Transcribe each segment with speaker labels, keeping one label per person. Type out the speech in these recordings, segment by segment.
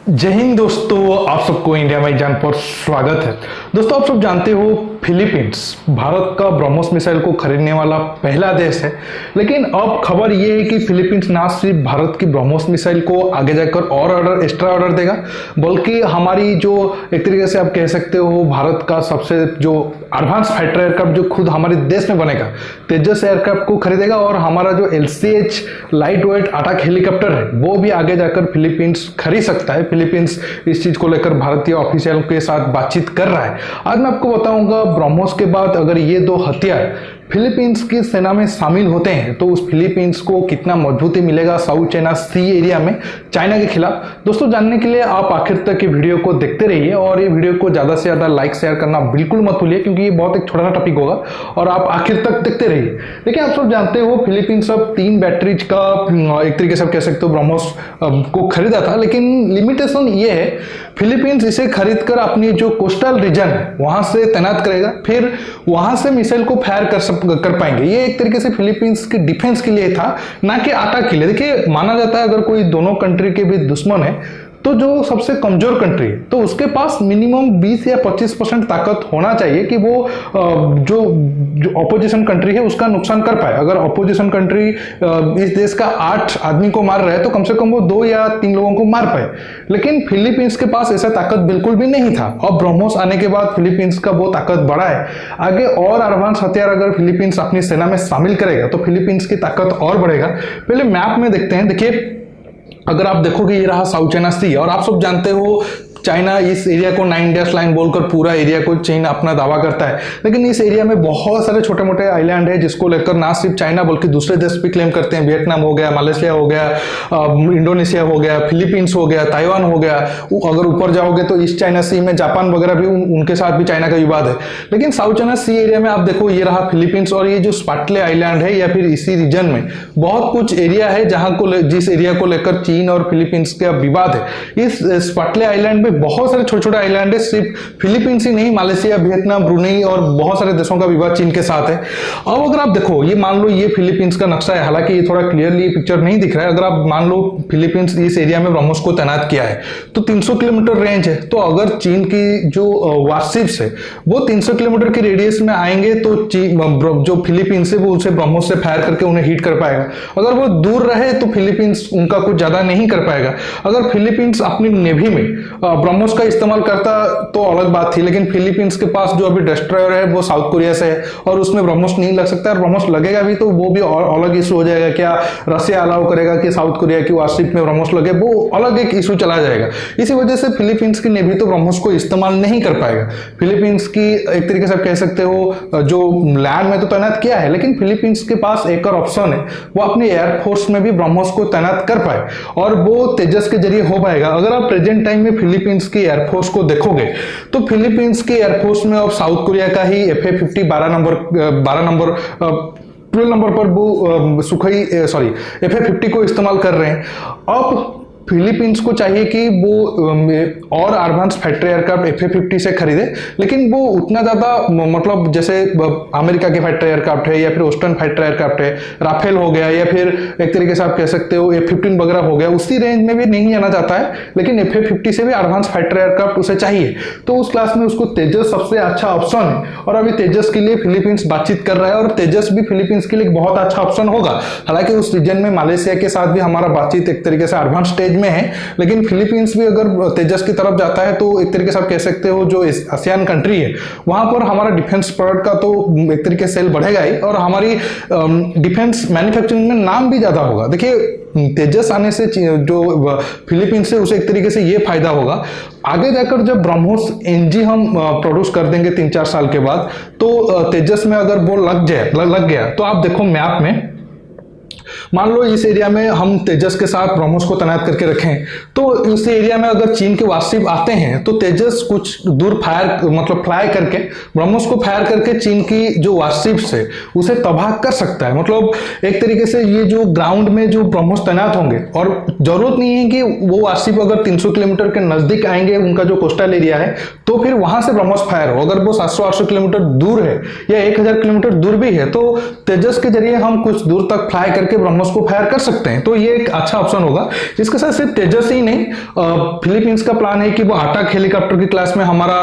Speaker 1: जय हिंद दोस्तों, आप सबको इंडिया में जान पर स्वागत है। दोस्तों, आप सब जानते हो फिलीपींस भारत का ब्रह्मोस मिसाइल को खरीदने वाला पहला देश है। लेकिन अब खबर ये है कि फिलीपींस ना सिर्फ भारत की ब्रह्मोस मिसाइल को आगे जाकर और एक्स्ट्रा ऑर्डर देगा, बल्कि हमारी जो एक तरीके से आप कह सकते हो भारत का सबसे जो एडवांस फाइटर एयरक्राफ्ट जो खुद हमारे देश में बनेगा तेजस एयरक्राफ्ट को खरीदेगा। और हमारा जो LCH light weight attack helicopter है वो भी आगे जाकर फिलीपींस खरीद सकता है। फिलीपींस इस चीज को लेकर भारतीय ऑफिशियल के साथ बातचीत कर रहा है। आज मैं आपको बताऊंगा ब्रह्मोस के बाद अगर ये दो हथियार फिलीपींस की सेना में शामिल होते हैं तो उस फिलीपींस को कितना मजबूती मिलेगा साउथ चाइना सी एरिया में चाइना के खिलाफ। दोस्तों, जानने के लिए आप आखिर तक ये वीडियो को देखते रहिए और ये वीडियो को ज्यादा से ज्यादा लाइक शेयर करना बिल्कुल मत भूलिए, क्योंकि ये बहुत एक छोटा सा टॉपिक होगा और आप आखिर तक देखते रहिए। देखिए, आप सब जानते हो फिलीपींस अब 3 बैटरीज का एक तरीके से आप कह सकते हो ब्रह्मोस को खरीदा था, लेकिन लिमिटेशन ये है फिलीपींस इसे खरीदकर अपनी जो कोस्टल रीजन है वहां से तैनात करेगा, फिर वहां से मिसाइल को फायर कर पाएंगे। ये एक तरीके से फिलीपींस के डिफेंस के लिए था, ना कि अटैक के लिए। देखिए, माना जाता है अगर कोई दोनों कंट्री के भी दुश्मन है तो जो सबसे कमजोर कंट्री है तो उसके पास मिनिमम 20 या 25% ताकत होना चाहिए कि वो जो ऑपोजिशन कंट्री है उसका नुकसान कर पाए। अगर ऑपोजिशन कंट्री इस देश का 8 आदमी को मार रहा है तो कम से कम वो 2 या 3 लोगों को मार पाए। लेकिन फिलीपींस के पास ऐसा ताकत बिल्कुल भी नहीं था। अब ब्रह्मोस आने के बाद फिलीपींस का वो ताकत बढ़ा है। आगे और एडवांस हथियार अगर फिलीपींस अपनी सेना में शामिल करेगा तो फिलीपींस की ताकत और बढ़ेगा। पहले मैप में देखते हैं। देखिए, अगर आप देखोगे ये रहा साउथ चाइना सी और आप सब जानते हो चाइना इस एरिया को 9 डैश लाइन बोलकर पूरा एरिया को चीन अपना दावा करता है। लेकिन इस एरिया में बहुत सारे छोटे मोटे आइलैंड है जिसको लेकर ना सिर्फ चाइना बल्कि दूसरे देश भी क्लेम करते हैं। वियतनाम हो गया, मलेशिया हो गया, इंडोनेशिया हो गया, फिलीपींस हो गया, ताइवान हो गया। अगर ऊपर जाओगे तो ईस्ट चाइना सी में जापान वगैरह भी उनके साथ भी चाइना का विवाद है। लेकिन साउथ चाइना सी एरिया में आप देखो ये रहा फिलीपींस और ये जो स्पाटले आइलैंड है या फिर इसी रीजन में बहुत कुछ एरिया है जिस एरिया को लेकर चीन और फिलीपींस का विवाद है। इस स्पाटले आइलैंड में बहुत सारे छोटे छोटे आइलैंड है, सिर्फ फिलीपींस ही नहीं, मलेशिया, वियतनाम, ब्रुनेई और बहुत सारे देशों का विवाद चीन के साथ है। अब अगर आप देखो ये मान लो ये फिलीपींस का नक्शा है, हालांकि ये थोड़ा क्लियरली पिक्चर नहीं दिख रहा है। अगर आप मान लो फिलीपींस इस एरिया में ब्रह्मोस को तैनात किया है तो 300 किलोमीटर रेंज है। तो अगर चीन की जो वारशिप्स है वो 300 किलोमीटर की रेडियस में आएंगे तो जो फिलीपींस है वो उसे ब्रह्मोस से फायर करके उन्हें हिट कर पाएगा। अगर वो दूर रहे तो फिलीपींस उनका कुछ ज्यादा नहीं कर पाएगा। अगर फिलीपींस अपनी नेवी में ब्रह्मोस का इस्तेमाल करता तो अलग बात थी, लेकिन फिलीपींस के पास जो अभी डिस्ट्रॉयर है वो साउथ कोरिया से है और उसमें ब्रह्मोस नहीं लग सकता। और ब्रह्मोस लगेगा भी तो वो भी अलग इशू हो जाएगा। क्या रसिया अलाउ करेगा कि साउथ कोरिया की वारशिप में ब्रह्मोस लगे, वो अलग एक इशू चला जाएगा। इसी वजह से फिलीपींस की नेवी तो ब्रह्मोस को इस्तेमाल नहीं कर पाएगा। फिलीपींस की एक तरीके से आप कह सकते हो जो लैंड में तो तैनात किया है, लेकिन फिलीपींस के पास एक और ऑप्शन है, वो अपनी एयरफोर्स में भी ब्रह्मोस को तैनात कर पाए और वो तेजस के जरिए हो पाएगा। अगर आप प्रेजेंट टाइम में फिलीपींस की एयरफोर्स को देखोगे तो फिलीपींस की एयरफोर्स में अब साउथ कोरिया का ही FA-50 12 नंबर पर वो सुखोई FA-50 को इस्तेमाल कर रहे हैं। अब फिलीपींस को चाहिए कि वो और एडवांस फाइटर एयरक्राफ्ट FA-50 से खरीदे, लेकिन वो उतना ज्यादा मतलब जैसे अमेरिका के फाइटर एयरक्राफ्ट है या फिर वेस्टर्न फाइटर एयरक्राफ्ट है, राफेल हो गया या फिर एक तरीके से आप कह सकते हो F-15 वगैरह हो गया, उसी रेंज में भी नहीं जाना चाहता है। लेकिन FA-50 से भी एडवांस फाइटर एयरक्राफ्ट उसे चाहिए, तो उस क्लास में उसको तेजस सबसे अच्छा ऑप्शन है। और अभी तेजस के लिए फिलीपींस बातचीत कर रहा है और तेजस भी फिलीपींस के लिए बहुत अच्छा ऑप्शन होगा। हालांकि उस रीजन में मलेशिया के साथ भी हमारा बातचीत एक तरीके से एडवांस स्टेज में है, लेकिन फिलीपींस भी अगर तेजस की तरफ जाता है तो एक तरीके से आप कह सकते हो जो आसियान कंट्री है वहां पर हमारा डिफेंस प्रोडक्ट का तो एक तरीके से सेल बढ़ेगा ही और हमारी डिफेंस मैन्युफैक्चरिंग में नाम भी ज्यादा होगा। देखिए, तेजस आने से जो फिलीपींस से उसे एक तरीके से ये फायदा होगा, आगे जाकर जब ब्रह्मोस NG हम प्रोड्यूस कर देंगे 3-4 साल के बाद तो तेजस में अगर वो लग गया तो आप देखो मैप में मान लो इस एरिया में हम तेजस के साथ ब्रह्मोस को तैनात करके रखें तो इस एरिया में अगर चीन के वारशिप आते हैं तो तेजस कुछ दूर फ्लाई करके ब्रह्मोस को फायर करके चीन की जो वारशिप्स है उसे तबाह कर सकता है। मतलब एक तरीके से ये जो ग्राउंड में जो ब्रह्मोस तैनात होंगे और जरूरत नहीं है कि वो वारशिप अगर 300 किलोमीटर के नजदीक आएंगे उनका जो कोस्टल एरिया है तो फिर वहां से ब्रह्मोस फायर हो। अगर वो 700-800 किलोमीटर दूर है या 1000 किलोमीटर दूर भी है तो तेजस के जरिए हम कुछ दूर तक फ्लाई करके ब्रह्मोस ब्रह्मोस को फायर कर सकते हैं, तो ये एक अच्छा ऑप्शन होगा। इसके साथ सिर्फ तेजस ही नहीं, फिलीपींस का प्लान है कि वो अटैक हेलीकॉप्टर की क्लास में हमारा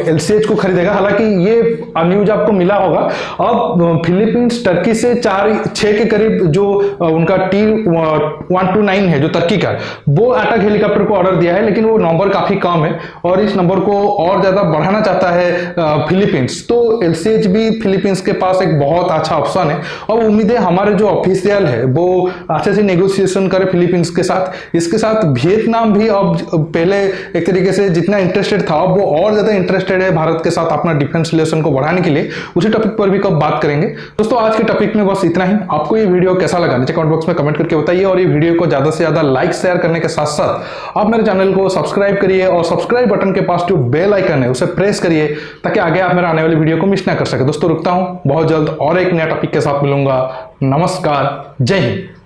Speaker 1: LCH को खरीदेगा। हालांकि ये न्यूज आपको मिला होगा, अब फिलीपींस टर्की से 4-6 के करीब जो उनका T-129 है जो तुर्की का, वो अटैक हेलीकॉप्टर को ऑर्डर दिया है, लेकिन वो नंबर काफी कम है और इस नंबर को और ज्यादा बढ़ाना चाहता है फिलीपींस। तो LCH भी फिलीपींस के पास एक बहुत अच्छा ऑप्शन है और उम्मीद है हमारे जो ऑफिशियल है वो अच्छे से नेगोशिएशन करे फिलीपींस के साथ। इसके साथ वियतनाम भी अब पहले एक तरीके से जितना इंटरेस्टेड था, अब वो और ज्यादा इंटरेस्टेड है भारत के साथ अपना डिफेंस रिलेशन को बढ़ाने के लिए। उसी टॉपिक पर भी कब बात करेंगे। दोस्तों आज के टॉपिक में बस इतना ही। आपको ये वीडियो कैसा लगा नीचे कमेंट बॉक्स में कमेंट करके बताइए और ये वीडियो को ज्यादा से ज्यादा लाइक शेयर करने के साथ साथ आप मेरे चैनल को सब्सक्राइब करिए और सब्सक्राइब बटन के पास जो बेल आइकन है उसे प्रेस करिए ताकि आगे आप मेरे आने वाली वीडियो को मिस ना कर सके। दोस्तों रुकता हूं, बहुत जल्द और एक नया टॉपिक के साथ मिलूंगा। नमस्कार, जय हिंद।